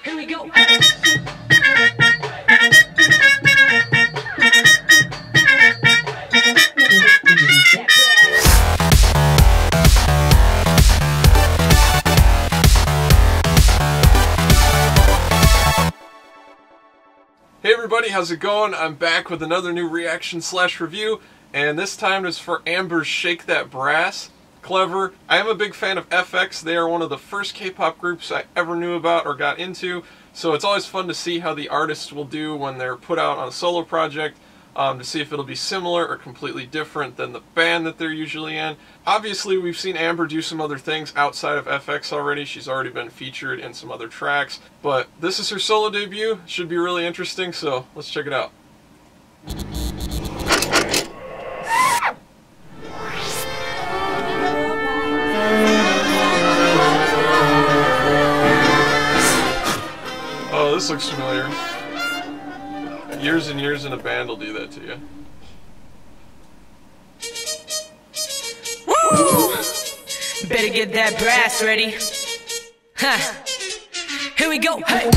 Here we go. Hey everybody, how's it going? I'm back with another new reaction / review, and this time it's for Amber's Shake That Brass. Clever. I am a big fan of FX. They are one of the first K-pop groups I ever knew about or got into, so it's always fun to see how the artists will do when they're put out on a solo project, to see if it'll be similar or completely different than the band that they're usually in. Obviously, we've seen Amber do some other things outside of FX already. She's already been featured in some other tracks, but this is her solo debut. Should be really interesting, so let's check it out. Oh, this looks familiar. Years and years in a band will do that to you. Woo! Better get that brass ready. Huh. Here we go. Hey.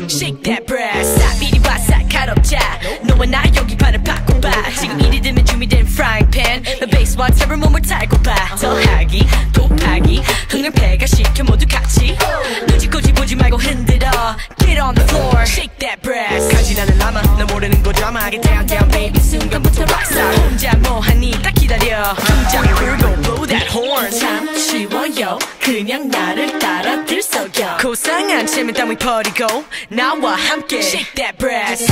Shake that brass. 미리 바싹 가롭자. 너와 나 여기 발을 바꿔봐. 지금 이리 되면 준비된 frying pan. The bass whatever 몸을 달고 봐. 더하기 곱하기 흥을 배가시켜 모두 같이. 눈치코지 보지 말고 흔들어. Get on the floor. Shake that brass. 가지 나는 라마. 너 모르는 거 드라마하게 down down baby. 순간부터 rockstar. 혼자 뭐하니 딱 기다려. 심장을 불고 blow that horn. 참 쉬워요. 그냥 나를 따라 들썩여. 고상한 침을 땀을 버리고 나와 함께 Shake that brass.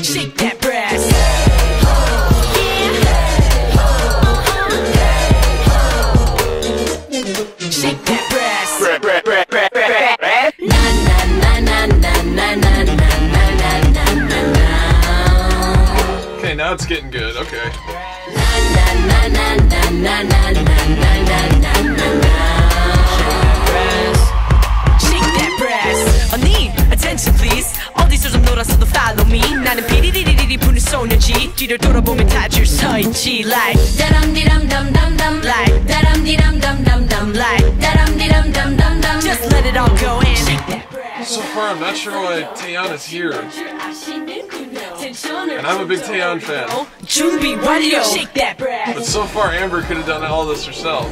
Shake that brass. Shake that brass. Na na na na na na na na na na. Okay, now it's getting good. Okay. Na na na na na na na na na na. Shake that brass. 언니, attention please. 어디서 좀 놀았어도 follow me. 나는 비리리리리 부는 소녀지. 뒤를 돌아보면 다 줄 서 있지. Like 다람디람담담담. Like 다람디람담담담. Like 다람디람담담담. Just let it all go in. Shake that brass. So far, I'm not sure why Taeyeon is here. And I'm a big Taeyeon fan. 준비 완료. Shake that brass. But so far, Amber could have done all this herself.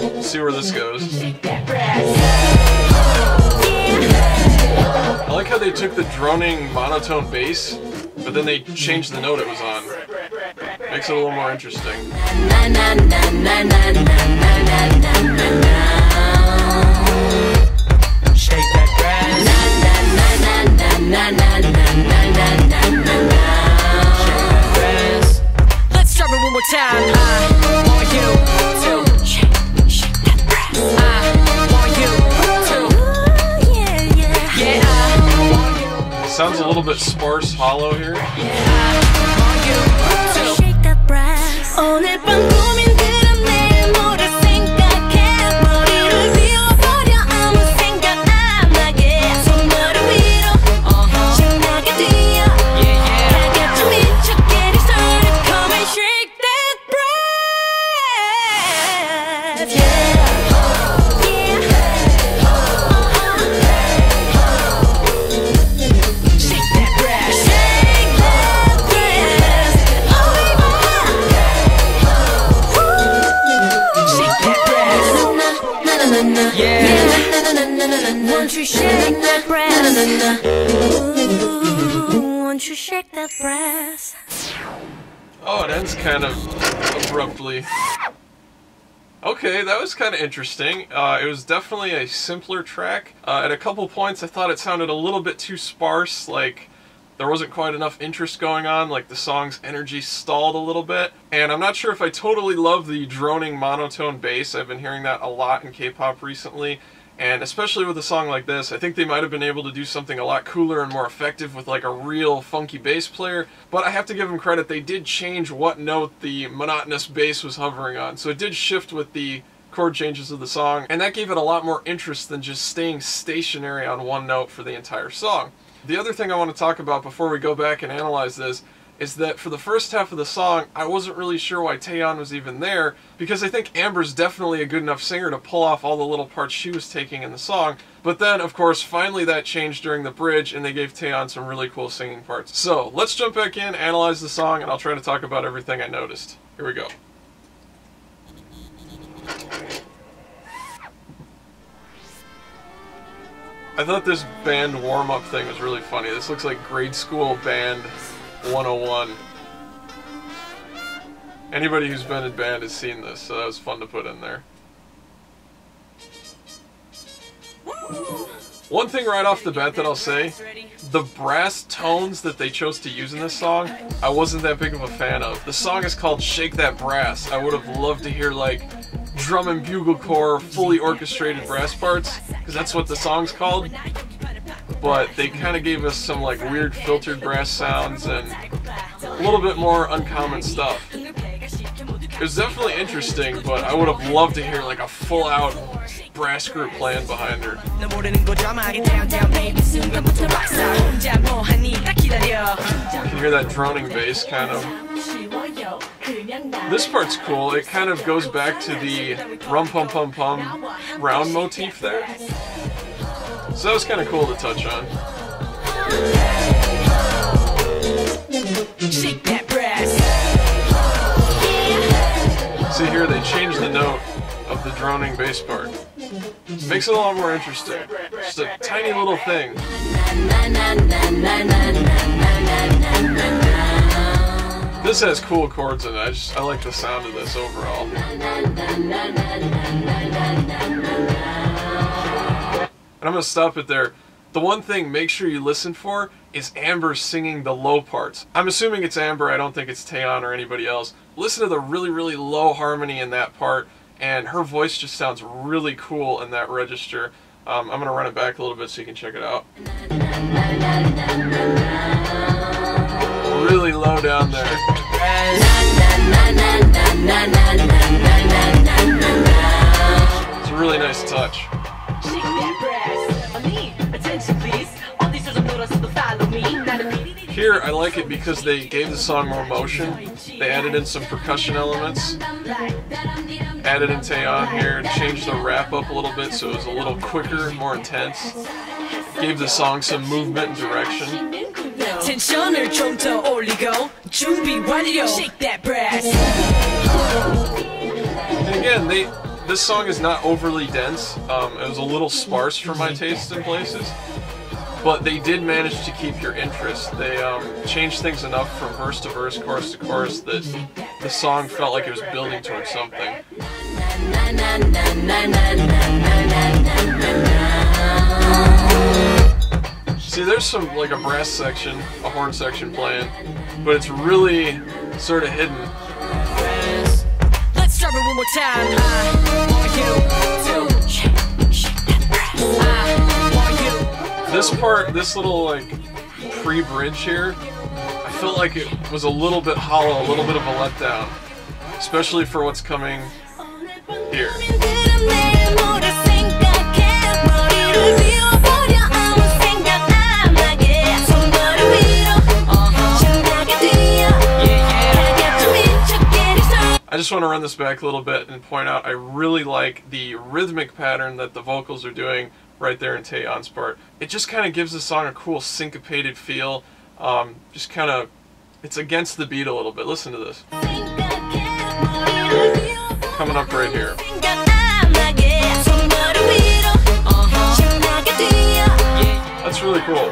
Let's see where this goes. Shake that brass. I like how they took the droning monotone bass, but then they changed the note it was on. Makes it a little more interesting. Na na na na na na na na na na. Shake that brass. Na na na na na na na na na na. Shake that brass. Let's try it one more time. I want you to shake that brass. I want you to. Yeah yeah yeah. I want you. Sounds a little bit sparse, hollow here. I want you to shake that brass. 오늘 밤 고민들은 내일 모를 생각해. 머리를 비워버려 아무 생각 안 나게. 손머리 위로 신나게 뛰어. 다 같이 미쳐 get it started. Come and shake that brass. Yeah. Shake that brass. Shake that brass. Oh baby. Shake that brass. Na na na na. Yeah. Na na na na na. Won't you shake that brass? Ooh, won't you shake that brass? Oh, it ends kind of abruptly. Okay, that was kind of interesting. It was definitely a simpler track. At a couple points I thought it sounded a little bit too sparse, like there wasn't quite enough interest going on, like the song's energy stalled a little bit. And I'm not sure if I totally love the droning monotone bass. I've been hearing that a lot in K-pop recently. And especially with a song like this, I think they might have been able to do something a lot cooler and more effective with like a real funky bass player. But I have to give them credit, they did change what note the monotonous bass was hovering on. So it did shift with the chord changes of the song, and that gave it a lot more interest than just staying stationary on one note for the entire song. The other thing I want to talk about before we go back and analyze this is that for the first half of the song, I wasn't really sure why Taeyeon was even there, because I think Amber's definitely a good enough singer to pull off all the little parts she was taking in the song. But then, of course, finally that changed during the bridge, and they gave Taeyeon some really cool singing parts. So, let's jump back in, analyze the song, and I'll try to talk about everything I noticed. Here we go. I thought this band warm-up thing was really funny. This looks like grade school band 101. Anybody who's been in band has seen this, so that was fun to put in there. One thing right off the bat that I'll say, the brass tones that they chose to use in this song, I wasn't that big of a fan of. The song is called Shake That Brass. I would have loved to hear like drum and bugle corps, fully orchestrated brass parts, because that's what the song's called. But they kind of gave us some like weird filtered brass sounds and a little bit more uncommon stuff. It was definitely interesting, but I would have loved to hear like a full out brass group playing behind her. You can hear that droning bass kind of. This part's cool. It kind of goes back to the rum pum pum pum round motif there. So that was kind of cool to touch on. Shake that brass. See here, they changed the note of the droning bass part. Makes it a lot more interesting. Just a tiny little thing. This has cool chords in it. I like the sound of this overall. And I'm going to stop it there. The one thing make sure you listen for is Amber singing the low parts. I'm assuming it's Amber, I don't think it's Taeyeon or anybody else. Listen to the really, really low harmony in that part, and her voice just sounds really cool in that register. I'm going to run it back a little bit so you can check it out. Really low down there. It's a really nice touch. Here, I like it because they gave the song more motion. They added in some percussion elements. Added in Taeyeon here, changed the rap up a little bit so it was a little quicker, more intense. Gave the song some movement and direction. And again, this song is not overly dense. It was a little sparse for my taste in places. But they did manage to keep your interest. They changed things enough from verse to verse, chorus to chorus, that the song felt like it was building towards something. See, there's some, like a brass section, a horn section playing, but it's really sort of hidden. Let's start it one more time. This part, this little like pre-bridge here, I felt like it was a little bit hollow, a little bit of a letdown, especially for what's coming here. I just want to run this back a little bit and point out I really like the rhythmic pattern that the vocals are doing right there in Taeyeon's part. It just kind of gives the song a cool syncopated feel. Just kind of, it's against the beat a little bit. Listen to this. Coming up right here. That's really cool.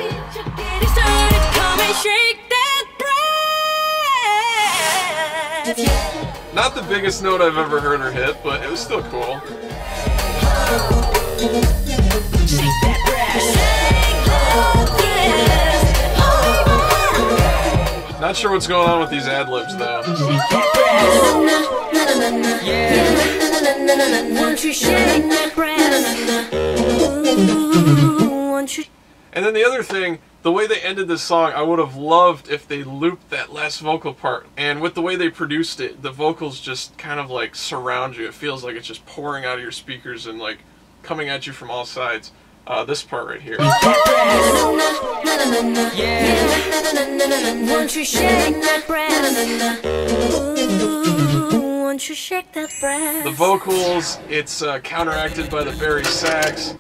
Not the biggest note I've ever heard her hit, but it was still cool. Not sure what's going on with these ad-libs though. And then the other thing, The way they ended this song, I would have loved if they looped that last vocal part. And with the way they produced it, the vocals just kind of like surround you. It feels like it's just pouring out of your speakers and like coming at you from all sides. This part right here. Won't you shake that breast? Won't you shake that breast? The vocals, it's counteracted by the bari sax.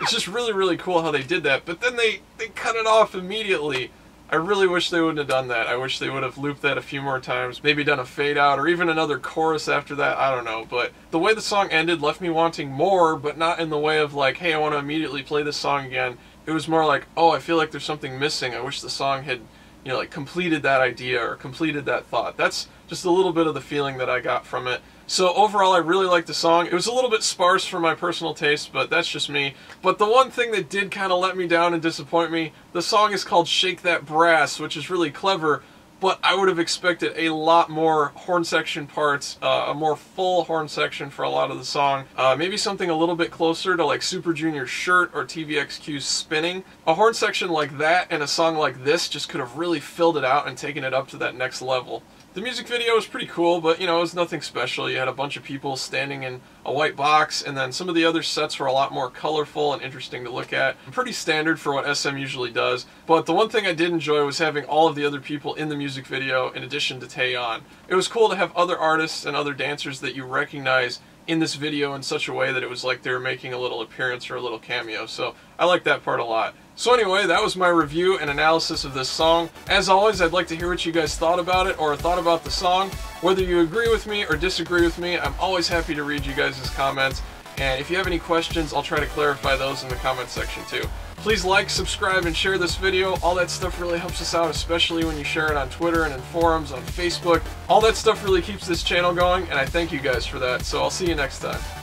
It's just really, really cool how they did that. But then they cut it off immediately. I really wish they wouldn't have done that. I wish they would have looped that a few more times. Maybe done a fade out or even another chorus after that. I don't know. But the way the song ended left me wanting more, but not in the way of like, hey, I want to immediately play this song again. It was more like, oh, I feel like there's something missing. I wish the song had, you know, like completed that idea or completed that thought. That's just a little bit of the feeling that I got from it. So overall, I really liked the song. It was a little bit sparse for my personal taste, but that's just me. But the one thing that did kind of let me down and disappoint me, the song is called Shake That Brass, which is really clever, but I would have expected a lot more horn section parts, a more full horn section for a lot of the song. Maybe something a little bit closer to like Super Junior's Shirt or TVXQ's Spinning. A horn section like that and a song like this just could have really filled it out and taken it up to that next level. The music video was pretty cool, but you know, it was nothing special. You had a bunch of people standing in a white box, and then some of the other sets were a lot more colorful and interesting to look at. Pretty standard for what SM usually does, but the one thing I did enjoy was having all of the other people in the music video in addition to Taeyeon. It was cool to have other artists and other dancers that you recognize in this video in such a way that it was like they were making a little appearance or a little cameo, so I like that part a lot. So anyway, that was my review and analysis of this song. As always, I'd like to hear what you guys thought about it or thought about the song. Whether you agree with me or disagree with me, I'm always happy to read you guys' comments. And if you have any questions, I'll try to clarify those in the comment section too. Please like, subscribe, and share this video. All that stuff really helps us out, especially when you share it on Twitter and in forums, on Facebook. All that stuff really keeps this channel going, and I thank you guys for that. So I'll see you next time.